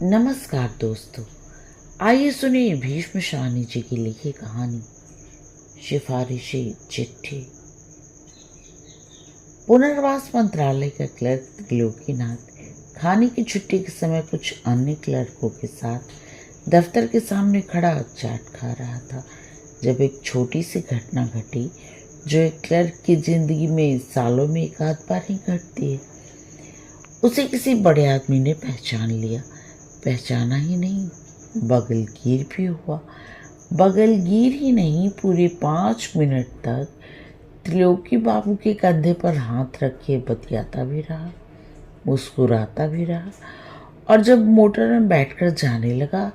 नमस्कार दोस्तों, आइए सुनिए भीष्म शाहनी जी की लिखी कहानी सिफारिशी चिट्ठी। पुनर्वास मंत्रालय का क्लर्क त्रिलोकीनाथ खाने की छुट्टी के समय कुछ अन्य क्लर्कों के साथ दफ्तर के सामने खड़ा चाट खा रहा था जब एक छोटी सी घटना घटी जो एक क्लर्क की जिंदगी में सालों में एक आध बार ही घटती है। उसे किसी बड़े आदमी ने पहचान लिया। पहचाना ही नहीं, बगलगीर भी हुआ। बगलगीर ही नहीं, पूरे 5 मिनट तक त्रिलोकी बाबू के कंधे पर हाथ रखे बतियाता भी रहा, मुस्कुराता भी रहा। और जब मोटर में बैठकर जाने लगा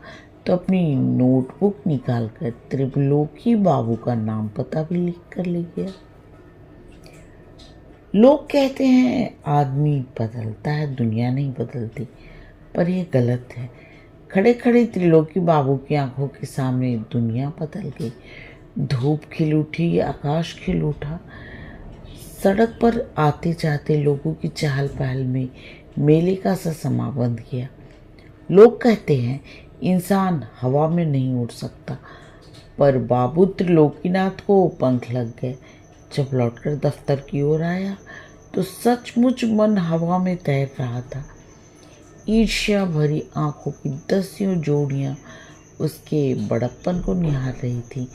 तो अपनी नोटबुक निकालकर त्रिलोकी बाबू का नाम पता भी लिख कर ले गया। लोग कहते हैं आदमी बदलता है, दुनिया नहीं बदलती, पर यह गलत है। खड़े खड़े त्रिलोकी बाबू की आंखों के सामने दुनिया बदल गई। धूप खिल उठी, आकाश खिल उठा। सड़क पर आते जाते लोगों की चहल पहल में मेले का सा समा बंध गया। लोग कहते हैं इंसान हवा में नहीं उड़ सकता, पर बाबू त्रिलोकीनाथ को पंख लग गए। जब लौटकर दफ्तर की ओर आया तो सचमुच मन हवा में तैर रहा था। ईर्ष्या भरी आंखों की 10 जोड़ियां उसके बड़प्पन को निहार रही थी।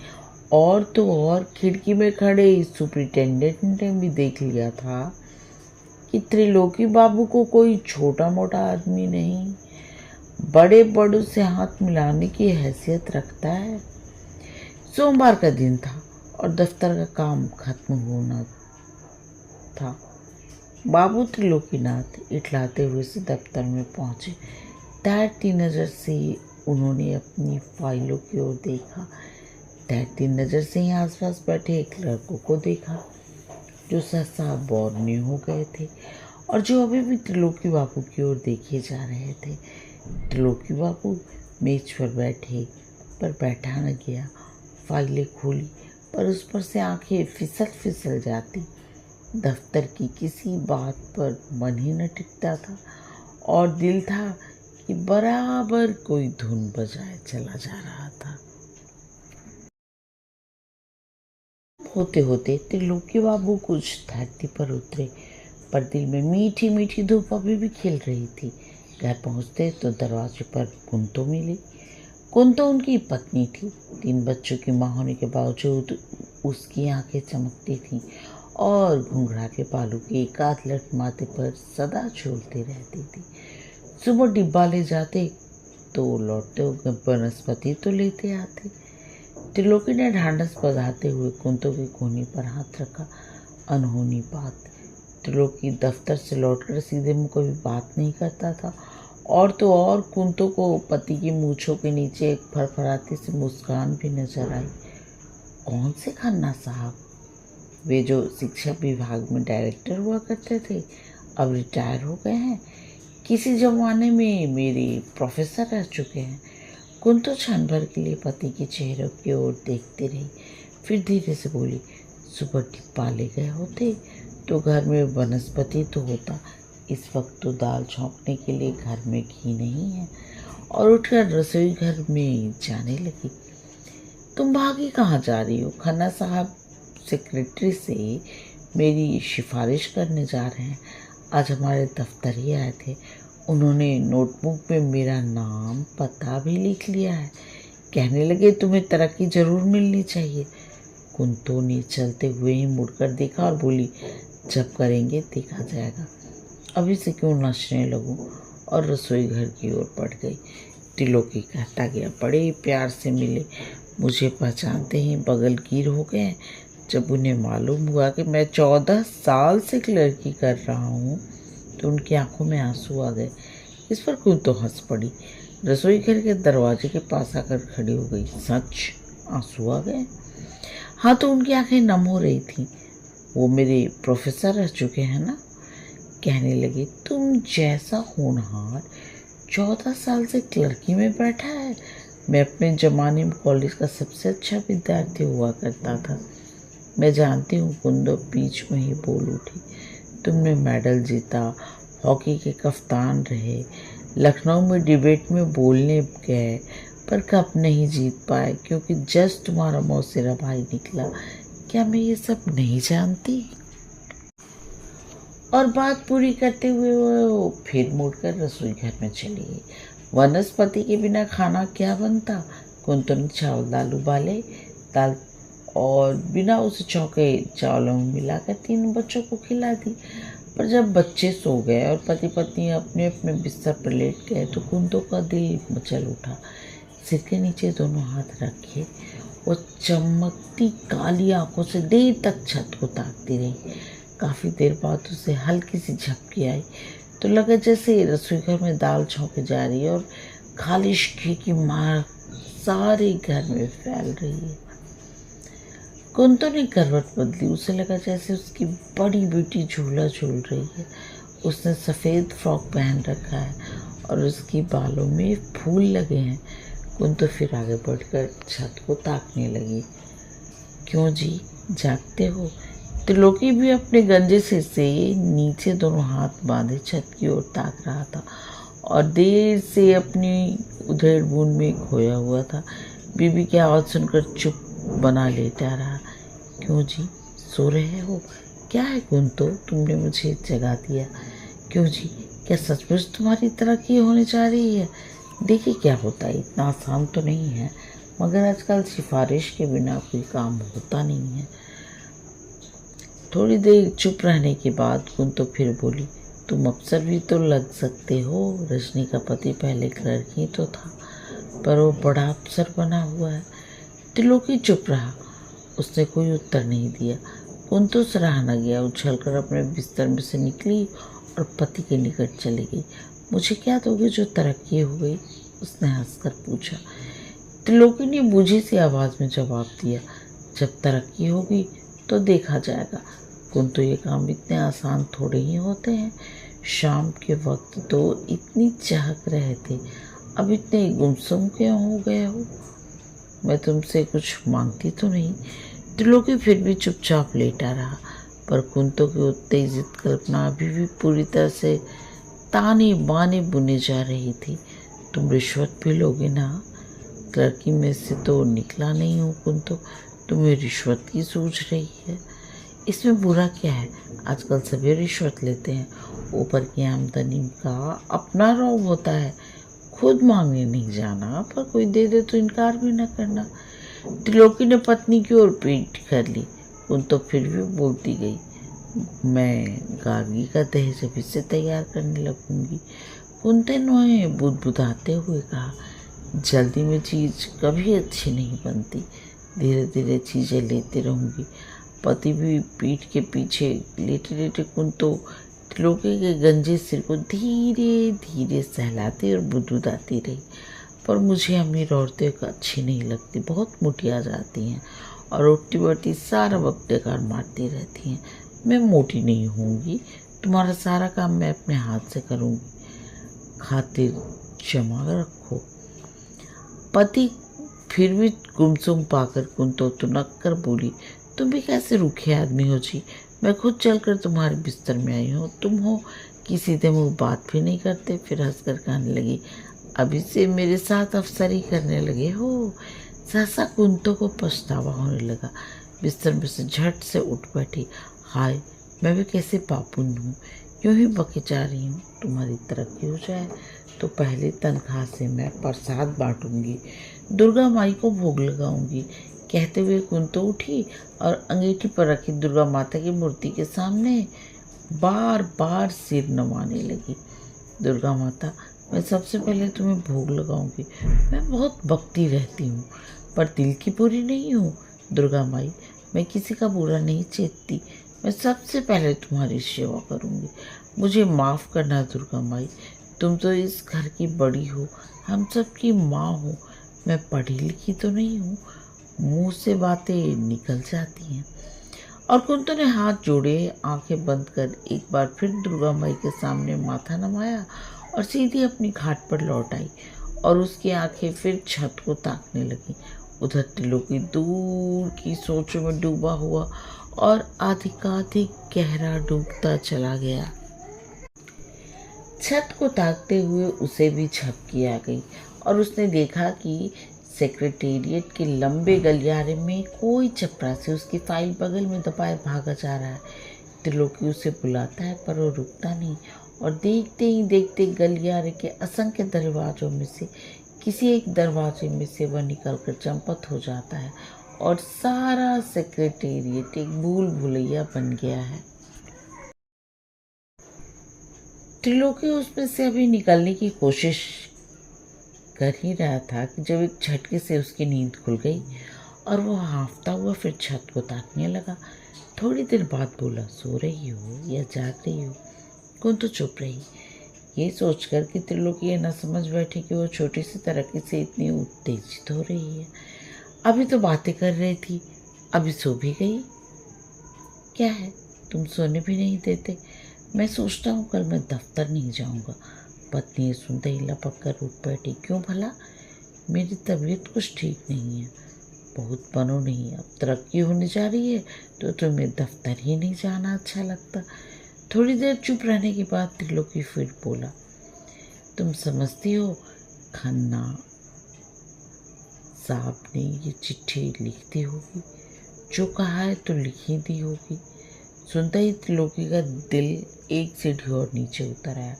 और तो और खिड़की में खड़े सुपरिटेंडेंट ने भी देख लिया था कि त्रिलोकी बाबू को कोई छोटा मोटा आदमी नहीं, बड़े बड़ों से हाथ मिलाने की हैसियत रखता है। सोमवार का दिन था और दफ्तर का काम खत्म होना था। बाबू त्रिलोकीनाथ इटलाते हुए से दफ्तर में पहुंचे। तैरती नज़र से उन्होंने अपनी फाइलों की ओर देखा। तैरती नज़र से ही आसपास बैठे एक लड़कों को देखा जो सहसा बौरने हो गए थे और जो अभी भी त्रिलोकी बाबू की ओर देखे जा रहे थे। त्रिलोकी बाबू मेज पर बैठे, पर बैठा न गया। फाइलें खोली, पर उस पर से आंखें फिसल जाती। दफ्तर की किसी बात पर मन ही न टिकता था और दिल था कि बराबर कोई धुन बजाए चला जा रहा था। होते होते त्रिलोकी बाबू कुछ धरती पर उतरे, पर दिल में मीठी मीठी धूप अभी भी खिल रही थी। घर पहुंचते तो दरवाजे पर कुंतो मिली। कुंतो उनकी पत्नी थी। 3 बच्चों की मां होने के बावजूद उसकी आंखें चमकती थीं और घुंघराले बालों की एकाध लट माथे पर सदा झूलती रहती थी। सुबह डिब्बा ले जाते तो लौटते हुए वनस्पति तो लेते आते। त्रिलोकी ने ढांढस बंधाते हुए कुंतो के कोहनी पर हाथ रखा। अनहोनी बात, त्रिलोकी दफ्तर से लौटकर सीधे मुंह कभी बात नहीं करता था। और तो और कुंतो को पति की मूंछों के नीचे एक फरफराती सी मुस्कान भी नजर आई। कौन से खन्ना साहब, वे जो शिक्षा विभाग में डायरेक्टर हुआ करते थे, अब रिटायर हो गए हैं। किसी जमाने में मेरे प्रोफेसर रह चुके हैं। कुंतो क्षण भर के लिए पति के चेहरे की ओर देखती रही, फिर धीरे से बोली, सुबह डिब्बा ले गए होते तो घर में वनस्पति तो होता। इस वक्त तो दाल छौंकने के लिए घर में घी नहीं है। और उठकर रसोई घर में जाने लगी। तुम भागी कहाँ जा रही हो? खन्ना साहब सेक्रेटरी से मेरी सिफारिश करने जा रहे हैं। आज हमारे दफ्तर ही आए थे। उन्होंने नोटबुक में मेरा नाम पता भी लिख लिया है। कहने लगे तुम्हें तरक्की जरूर मिलनी चाहिए। कुंतो ने चलते हुए ही मुड़कर देखा और बोली, जब करेंगे देखा जाएगा, अभी से क्यों नाचने लगूं? और रसोई घर की ओर बढ़ गई। त्रिलोकी कहता गया, बड़े प्यार से मिले, मुझे पहचानते ही बगलगीर हो गए। जब उन्हें मालूम हुआ कि मैं 14 साल से क्लर्की कर रहा हूँ तो उनकी आंखों में आंसू आ गए। इस पर कुंतो हंस पड़ी। रसोई घर के दरवाजे के पास आकर खड़ी हो गई। सच आंसू आ गए? हाँ, तो उनकी आंखें नम हो रही थी। वो मेरे प्रोफेसर रह चुके हैं ना? कहने लगे, तुम जैसा होनहार 14 साल से क्लर्की में बैठा है। मैं अपने जमाने में कॉलेज का सबसे अच्छा विद्यार्थी हुआ करता था। मैं जानती हूँ, कुंदो बीच में ही बोल उठी। तुमने मेडल जीता, हॉकी के कप्तान रहे, लखनऊ में डिबेट में बोलने गए पर कप नहीं जीत पाए क्योंकि जस्ट तुम्हारा मौसेरा भाई निकला। क्या मैं ये सब नहीं जानती? और बात पूरी करते हुए वो फिर मुड़कर रसोई घर में चली गई। वनस्पति के बिना खाना क्या बनता? कुंतु ने चावल दाल उबाले, दाल और बिना उसे छौंके चावलों में मिलाकर 3 बच्चों को खिला दी। पर जब बच्चे सो गए और पति पत्नी अपने अपने बिस्तर पर लेट गए तो कुंतु का दिल मचल उठा। सिर के नीचे दोनों हाथ रखे वो चमकती काली आंखों से देर तक छत को ताकती रही। काफ़ी देर बाद उसे हल्की सी झपकी आई तो लगा जैसे रसोई घर में दाल छौंके जा रही है और खालिश घी की मार सारे घर में फैल रही है। कुंतु ने करवट बदली। उसे लगा जैसे उसकी बड़ी बेटी झूला झूल रही है। उसने सफ़ेद फ्रॉक पहन रखा है और उसकी बालों में फूल लगे हैं। कुंतु फिर आगे बढ़कर छत को ताकने लगी। क्यों जी, जागते हो? त्रिलोकी भी अपने गंजे सिर से नीचे दोनों हाथ बांधे छत की ओर ताक रहा था और देर से अपनी उधेड़ बूंद में खोया हुआ था। बीबी की आवाज़ सुनकर चुप बना लेटा रहा। क्यों जी, सो रहे हो? क्या है कुंतु, तुमने मुझे जगा दिया? क्यों जी, क्या सचमुच तुम्हारी तरक्की होने जा रही है? देखिए क्या होता है, इतना आसान तो नहीं है, मगर आजकल सिफारिश के बिना कोई काम होता नहीं है। थोड़ी देर चुप रहने के बाद कुंतु फिर बोली, तुम अफसर भी तो लग सकते हो। रजनी का पति पहले क्लर्क ही तो था, पर वो बड़ा अफसर बना हुआ है। त्रिलोकी चुप रहा। उसने कोई उत्तर नहीं दिया। कुंतु सराहा न गया। उछलकर अपने बिस्तर में से निकली और पति के निकट चली गई। मुझे क्या दोगे जो तरक्की हो गई? उसने हंसकर पूछा। त्रिलोकी ने बूझी सी आवाज़ में जवाब दिया, जब तरक्की होगी तो देखा जाएगा। कुंतु ये काम इतने आसान थोड़े ही होते हैं। शाम के वक्त तो इतनी चहक रहे थे, अब इतने गुमसुम क्यों हो गए हो? मैं तुमसे कुछ मांगती तो नहीं। त्रिलोकी फिर भी चुपचाप लेटा रहा, पर कुंतु की उत्तेजित कल्पना अभी भी पूरी तरह से ताने बाने बुने जा रही थी। तुम रिश्वत भी लोगे ना? क्लर्की में से तो निकला नहीं हो कुंतु, तुम्हें रिश्वत की सूझ रही है। इसमें बुरा क्या है? आजकल सभी रिश्वत लेते हैं। ऊपर की आमदनी का अपना रौब होता है। खुद मांगने नहीं जाना, पर कोई दे दे तो इनकार भी न करना। त्रिलोकी ने पत्नी की ओर पीठ कर ली। कुंतु फिर भी बोलती गई, मैं गार्गी का दहेज अभी से तैयार करने लगूंगी। कुंतु ने बुदबुदाते हुए कहा, जल्दी में चीज़ कभी अच्छी नहीं बनती, धीरे धीरे चीज़ें लेते रहूंगी। पति भी पीठ के पीछे लेटे लेटे कुंतु त्रिलोकी के गंजे सिर को धीरे धीरे सहलाती और बुदबुदाती रही। पर मुझे अमीर औरतें अच्छी नहीं लगती, बहुत मोटी आ जाती हैं और उल्टी बैठी सारा वक्त बेकार मारती रहती हैं। मैं मोटी नहीं होंगी, तुम्हारा सारा काम मैं अपने हाथ से करूँगी, खातिर जमा रखो। पति फिर भी गुमसुम पाकर कुंतु तुनक कर बोली, तुम भी कैसे रूखे आदमी हो जी। मैं खुद चलकर तुम्हारे बिस्तर में आई हूँ, तुम हो कि सीधे मुँह बात भी नहीं करते। फिर हंसकर कहने लगी, अभी से मेरे साथ अफसरी करने लगे हो। सहसा कुंतु को पछतावा होने लगा। बिस्तर में से झट से उठ बैठी। हाय, मैं भी कैसे पापुन हूँ, यूँ ही बके जा रही हूँ। तुम्हारी तरक्की हो जाए तो पहली तनख्वाह से मैं प्रसाद बांटूंगी, दुर्गा माई को भोग लगाऊंगी। कहते हुए कुंतु उठी और अंगीठी पर रखी दुर्गा माता की मूर्ति के सामने बार बार सिर नवाने लगी। दुर्गा माता, मैं सबसे पहले तुम्हें भोग लगाऊंगी। मैं बहुत भक्ति रहती हूँ, पर दिल की बुरी नहीं हूँ। दुर्गा माई, मैं किसी का बुरा नहीं चेतती। मैं सबसे पहले तुम्हारी सेवा करूँगी। मुझे माफ़ करना दुर्गा माई, तुम तो इस घर की बड़ी हो, हम सब की माँ हो। मैं पढ़ी लिखी तो नहीं हूँ, मुंह से बातें निकल जाती हैं। और कुंतु ने हाथ जोड़े, आंखें बंद कर एक बार फिर दुर्गा माई के सामने माथा नमाया और सीधी अपनी घाट पर लौट आई और उसकी आंखें फिर छत को ताकने लगी। उधर त्रिलोकी दूर की सोचों में डूबा हुआ और अधिकाधिक गहरा डूबता चला गया। छत को ताकते हुए उसे भी झपकी आ गई और उसने देखा कि सेक्रेटेरिएट के लंबे गलियारे में कोई चपरासी उसकी फाइल बगल में दबाए भागा जा रहा है। त्रिलोकी उसे बुलाता है पर वो रुकता नहीं और देखते ही देखते गलियारे के असंख्य दरवाजों में से किसी एक दरवाजे में से वह निकलकर चंपत हो जाता है और सारा सेक्रेटेरिएट एक भूल भुलैया बन गया है। त्रिलोकी उसमें से अभी निकलने की कोशिश कर ही रहा था कि जब एक झटके से उसकी नींद खुल गई और वो हांफता हुआ फिर छत को ताकने लगा। थोड़ी देर बाद बोला, सो रही हो या जाग रही हो? कौन तो चुप रही। ये सोचकर कि त्रिलोकी ये न समझ बैठे कि वो छोटी सी तरक्की से इतनी उत्तेजित हो रही है। अभी तो बातें कर रही थी, अभी सो भी गई। क्या है, तुम सोने भी नहीं देते? मैं सोचता हूँ कल मैं दफ्तर नहीं जाऊँगा। पत्नी सुनते ही लपक कर उठ बैठी। क्यों भला? मेरी तबीयत कुछ ठीक नहीं है। बहुत बनो नहीं, अब तरक्की होने जा रही है तो तुम्हें दफ्तर ही नहीं जाना अच्छा लगता। थोड़ी देर चुप रहने के बाद त्रिलोकी फिर बोला, तुम समझती हो खन्ना साहब ने ये चिट्ठी लिख दी होगी, जो कहा है तो लिख ही दी होगी। सुनता ही त्रिलोकी का दिल एक सीढ़ी और नीचे उतर आया।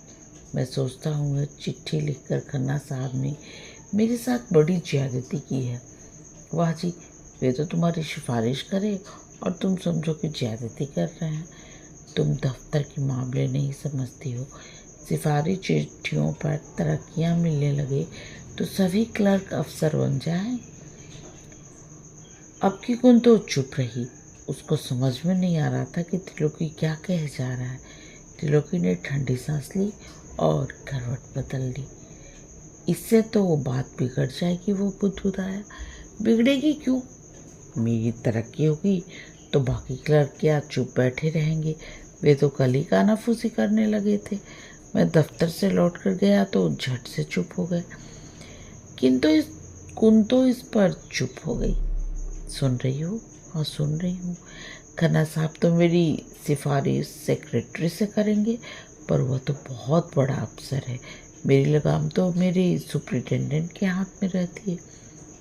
मैं सोचता हूँ यह चिट्ठी लिखकर खन्ना साहब ने मेरे साथ बड़ी ज्यादती की है। वाह जी, वे तो तुम्हारी सिफारिश करे और तुम समझो कि ज्यादती कर रहे हैं। तुम दफ्तर के मामले नहीं समझती हो। सिफारिश चिट्ठियों पर तरक्कियाँ मिलने लगे तो सभी क्लर्क अफसर बन जाएं। अब की कुन तो चुप रही। उसको समझ में नहीं आ रहा था कि त्रिलोकी क्या कह जा रहा है। त्रिलोकी ने ठंडी सांस ली और करवट बदल ली। इससे तो वो बात बिगड़ जाएगी। वो बुदबुदाया, बिगड़ेगी क्यों? मेरी तरक्की होगी तो बाकी क्लर्क क्या चुप बैठे रहेंगे? वे तो कल ही कानाफूसी करने लगे थे। मैं दफ्तर से लौट कर गया तो झट से चुप हो गए। कुंतो इस पर चुप हो गई। सुन रही हो? हाँ सुन रही हूँ। खन्ना साहब तो मेरी सिफारिश सेक्रेटरी से करेंगे, पर वह तो बहुत बड़ा अफसर है। मेरी लगाम तो मेरे सुपरिटेंडेंट के हाथ में रहती है।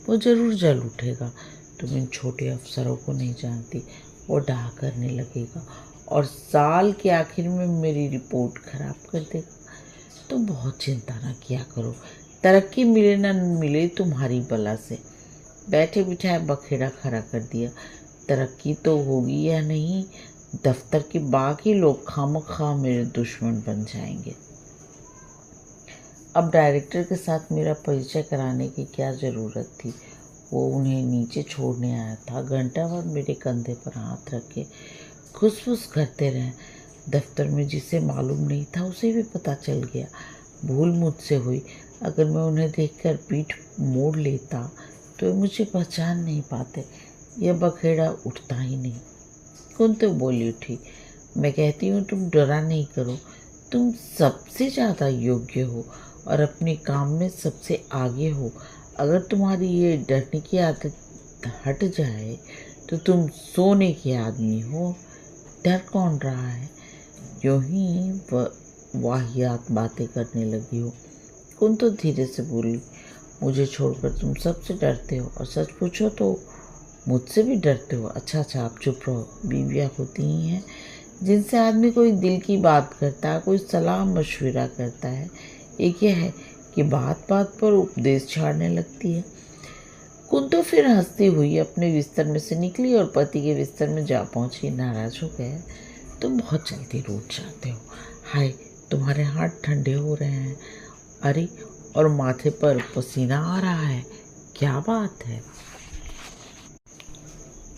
वो जरूर जल उठेगा। तुम इन छोटे अफसरों को नहीं जानती। वो डाह करने लगेगा और साल के आखिर में मेरी रिपोर्ट खराब कर देगा। तुम बहुत चिंता ना किया करो। तरक्की मिले ना मिले तुम्हारी बला से। बैठे बिठाए बखेड़ा खड़ा कर दिया। तरक्की तो होगी या नहीं, दफ्तर के बाकी लोग खामखा मेरे दुश्मन बन जाएंगे। अब डायरेक्टर के साथ मेरा परिचय कराने की क्या ज़रूरत थी? वो उन्हें नीचे छोड़ने आया था। घंटा भर मेरे कंधे पर हाथ रखे खुसफुस करते रहे। दफ्तर में जिसे मालूम नहीं था उसे भी पता चल गया। भूल मुझसे हुई। अगर मैं उन्हें देखकर पीठ मोड़ लेता तो वे मुझे पहचान नहीं पाते। यह बखेड़ा उठता ही नहीं। कौन तो बोली उठी, मैं कहती हूँ तुम डरा नहीं करो। तुम सबसे ज़्यादा योग्य हो और अपने काम में सबसे आगे हो। अगर तुम्हारी ये डरने की आदत हट जाए तो तुम सोने के आदमी हो। डर कौन रहा है? यूं ही वाहियात बातें करने लगी हो। कौन तो धीरे से बोली, मुझे छोड़कर तुम सबसे डरते हो और सच पूछो तो मुझसे भी डरते हो। अच्छा आप चुप रहो। बीवियाँ होती ही हैं जिनसे आदमी कोई दिल की बात करता है, कोई सलाह मशविरा करता है। एक यह है कि बात बात पर उपदेश छाड़ने लगती है। कुंतो फिर हंसती हुई अपने बिस्तर में से निकली और पति के बिस्तर में जा पहुंची। नाराज हो गए, तुम बहुत जल्दी रूठ जाते हो। हाय, तुम्हारे हाथ ठंडे हो रहे हैं। अरे, और माथे पर पसीना आ रहा है। क्या बात है?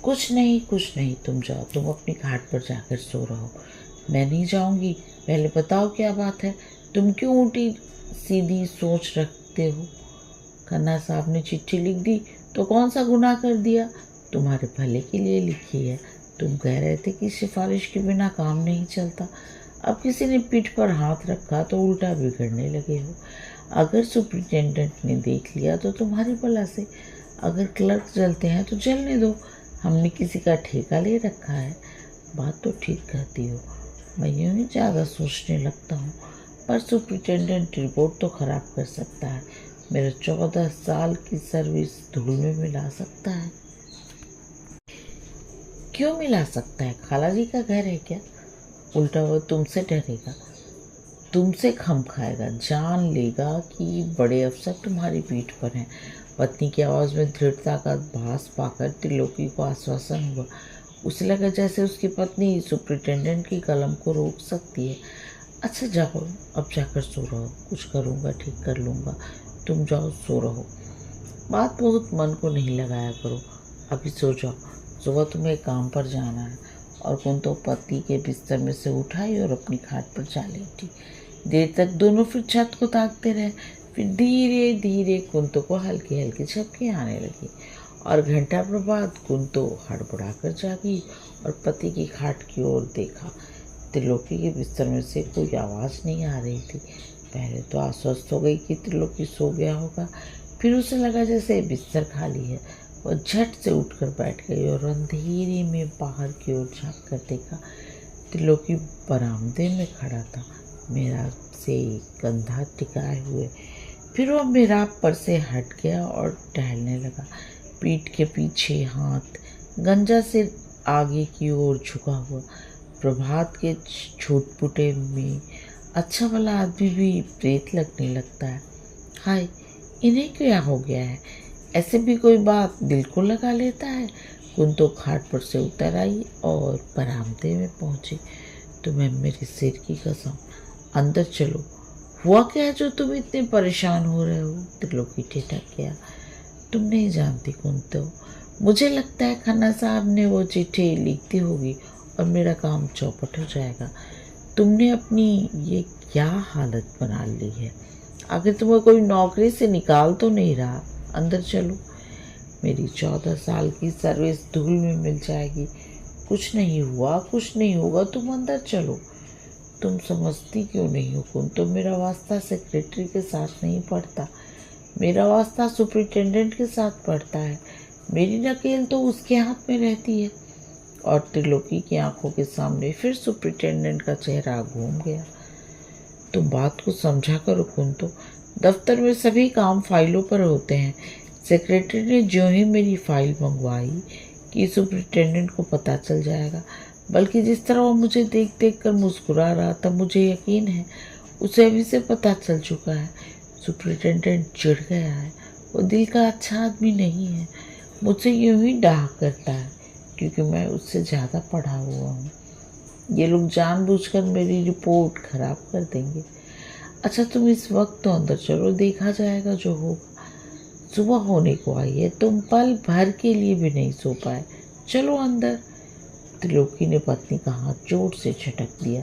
कुछ नहीं, तुम जाओ। तुम अपनी खाट पर जाकर सो रहो। मैं नहीं जाऊंगी। पहले बताओ क्या बात है? तुम क्यों उल्टी सीधी सोच रखते हो? खन्ना साहब ने चिट्ठी लिख दी तो कौन सा गुनाह कर दिया? तुम्हारे भले के लिए लिखी है। तुम कह रहे थे कि सिफारिश के बिना काम नहीं चलता। अब किसी ने पीठ पर हाथ रखा तो उल्टा बिगड़ने लगे हो। अगर सुपरिटेंडेंट ने देख लिया तो तुम्हारी भला से। अगर क्लर्क जलते हैं तो जलने दो। हमने किसी का ठेका ले रखा है। बात तो ठीक कहती हो। मैं यूं ही ज़्यादा सोचने लगता हूँ, पर सुपरिटेंडेंट रिपोर्ट तो खराब कर सकता है, मेरा 14 साल की सर्विस धूल में मिला सकता है। क्यों मिला सकता है? खाला जी का घर है क्या? उल्टा वो तुमसे डरेगा, तुमसे खम खाएगा, जान लेगा कि बड़े अफसर तुम्हारी पीठ पर हैं। पत्नी की आवाज़ में दृढ़ता का भास पाकर त्रिलोकी को आश्वासन हुआ। उसे लगा जैसे उसकी पत्नी सुपरिटेंडेंट की कलम को रोक सकती है। अच्छा जाओ, अब जाकर सो रहो, कुछ करूँगा ठीक कर लूँगा, तुम जाओ सो रहो। बात बहुत मन को नहीं लगाया करो, अभी सो जाओ, सुबह तुम्हें काम पर जाना है। और कुंतो पति के बिस्तर में से उठाई और अपनी खाट पर जा लेटी। देर तक दोनों फिर छत को ताकते रहे। फिर धीरे धीरे कुंतो को हल्की हल्की झपकियाँ आने लगी और घंटा भर बाद कुंतो हड़बड़ा कर जागी और पति की खाट की ओर देखा। त्रिलोकी के बिस्तर में से कोई आवाज़ नहीं आ रही थी। पहले तो आश्वस्त हो गई कि त्रिलोकी सो गया होगा, फिर उसे लगा जैसे बिस्तर खाली है। वह झट से उठकर बैठ गई और अंधेरे में बाहर की ओर झाँक कर देखा। त्रिलोकी बरामदे में खड़ा था, मेराब से कंधा टिकाए हुए। फिर वह मेराब पर से हट गया और टहलने लगा, पीठ के पीछे हाथ, गंजा से आगे की ओर झुका हुआ। प्रभात के छुटपुटे में अच्छा भला आदमी भी प्रेत लगने लगता है। हाय, इन्हें क्या हो गया है? ऐसे भी कोई बात दिल को लगा लेता है। कुंतो खाट पर से उतर आई और बरामदे में पहुंची। तुम्हें मेरे सिर की कसम, अंदर चलो। हुआ क्या है जो तुम इतने परेशान हो रहे हो? त्रिलोकी ठिठक गया। तुम नहीं जानती कुंतो, मुझे लगता है खन्ना साहब ने वो चिट्ठी लिख दी होगी और मेरा काम चौपट हो जाएगा। तुमने अपनी ये क्या हालत बना ली है? आखिर तुम्हें कोई नौकरी से निकाल तो नहीं रहा? अंदर चलो, मेरी 14 साल की सर्विस धूल में मिल जाएगी। कुछ नहीं हुआ, कुछ नहीं होगा, तुम अंदर चलो। तुम समझती क्यों नहीं हो कुंतो, मेरा वास्ता सेक्रेटरी के साथ नहीं पड़ता, मेरा वास्ता सुपरिटेंडेंट के साथ पड़ता है। मेरी नकेल तो उसके हाथ में रहती है। और त्रिलोकी की आंखों के सामने फिर सुपरिटेंडेंट का चेहरा घूम गया। तुम बात को समझा करो कुंतो, दफ्तर में सभी काम फाइलों पर होते हैं। सेक्रेटरी ने ज्यों ही मेरी फाइल मंगवाई कि सुपरिटेंडेंट को पता चल जाएगा, बल्कि जिस तरह वो मुझे देख देख कर मुस्कुरा रहा था, मुझे यकीन है उसे अभी से पता चल चुका है। सुपरिटेंडेंट चिढ़ गया है, वो दिल का अच्छा आदमी नहीं है, मुझसे यूं ही डाह करता है क्योंकि मैं उससे ज़्यादा पढ़ा हुआ हूँ। ये लोग जानबूझकर मेरी रिपोर्ट खराब कर देंगे। अच्छा तुम इस वक्त तो अंदर चलो, देखा जाएगा जो होगा। सुबह होने को आई है, तुम पल भर के लिए भी नहीं सो पाए, चलो अंदर। त्रिलोकी ने पत्नी का हाथ जोर से झटक दिया।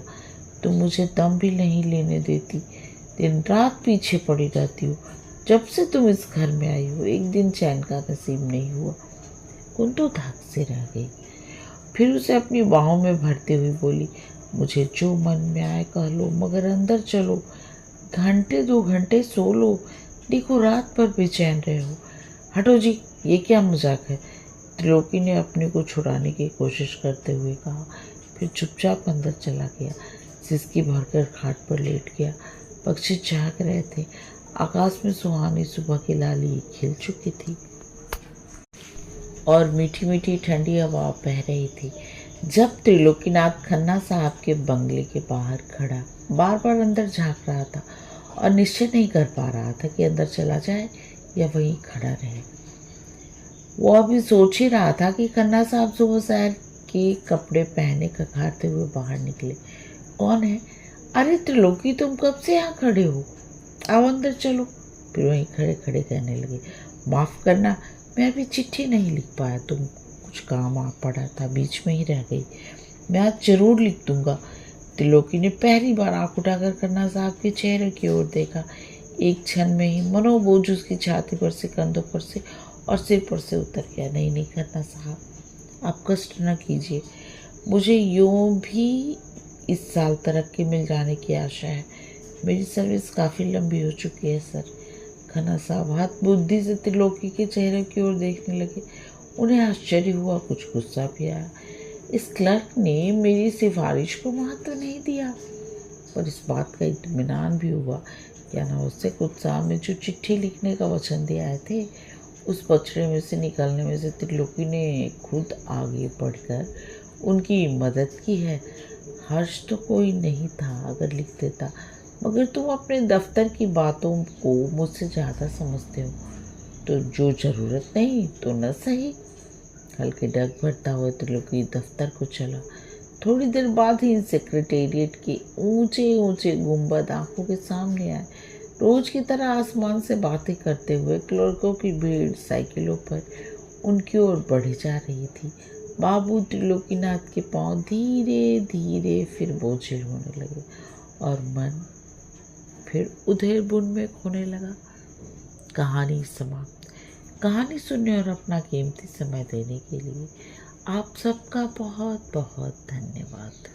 तुम मुझे दम भी नहीं लेने देती, दिन रात पीछे पड़ी रहती हो। जब से तुम इस घर में आई हो, एक दिन चैन का नसीब नहीं हुआ। कुंतो धक से रह गई, फिर उसे अपनी बाहों में भरते हुए बोली, मुझे जो मन में आए कह लो, मगर अंदर चलो, घंटे 2 घंटे सो लो। देखो रात पर बेचैन रहे हो। हटो जी, ये क्या मजाक है? त्रिलोकी ने अपने को छुड़ाने की कोशिश करते हुए कहा, फिर चुपचाप अंदर चला गया। सिसकी भरकर खाट पर लेट गया। पक्षी जाग रहे थे, आकाश में सुहानी सुबह की लाली खिल चुकी थी और मीठी मीठी ठंडी हवा बह रही थी। जब त्रिलोकीनाथ खन्ना साहब के बंगले के बाहर खड़ा बार बार अंदर झांक रहा था और निश्चय नहीं कर पा रहा था कि अंदर चला जाए या वहीं खड़ा रहे। वो अभी सोच ही रहा था कि खन्ना साहब सुबह सैर के कपड़े पहने खखारते हुए बाहर निकले। कौन है? अरे त्रिलोकी, तुम कब से यहाँ खड़े हो? आओ अंदर चलो। फिर वहीं खड़े खड़े कहने लगे, माफ़ करना, मैं अभी चिट्ठी नहीं लिख पाया, तुम कुछ काम आ पड़ा था, बीच में ही रह गई। मैं आज जरूर लिख दूंगा। त्रिलोकी ने पहली बार आंख उठाकर खन्ना साहब के चेहरे की ओर देखा। एक क्षण में ही मनोबोझ उसकी छाती पर से, कंधों पर से और सिर पर से उतर गया। नहीं नहीं खन्ना साहब, आप कष्ट न कीजिए, मुझे यूं भी इस साल तरक्की मिल जाने की आशा है। मेरी सर्विस काफ़ी लंबी हो चुकी है सर। खन्ना साहब हाथ बुद्धि से त्रिलोकी के चेहरे की ओर देखने लगे। उन्हें आश्चर्य हुआ, कुछ गुस्सा भी आया। इस क्लर्क ने मेरी सिफारिश को महत्व नहीं दिया। पर इस बात का इत्मीनान भी हुआ कि अनावश्यक उत्साह में जो चिट्ठी लिखने का वचन दिए आए थे, उस बछड़े में से निकलने में से त्रिलोकी ने खुद आगे बढ़कर उनकी मदद की है। हर्ष तो कोई नहीं था अगर लिख देता, मगर तुम अपने दफ्तर की बातों को मुझसे ज़्यादा समझते हो, तो जो ज़रूरत नहीं तो न सही। हल्के डग भरता हुआ त्रिलोकी दफ्तर को चला। थोड़ी देर बाद ही सेक्रेटेरिएट के ऊंचे ऊंचे गुंबद आंखों के सामने आए। रोज की तरह आसमान से बातें करते हुए क्लर्कों की भीड़ साइकिलों पर उनकी ओर बढ़ी जा रही थी। बाबू त्रिलोकीनाथ के पांव धीरे धीरे फिर बोझिल होने लगे और मन फिर उधेड़ बुन में खोने लगा। कहानी समाप्त। कहानी सुनने और अपना कीमती समय देने के लिए आप सबका बहुत बहुत धन्यवाद।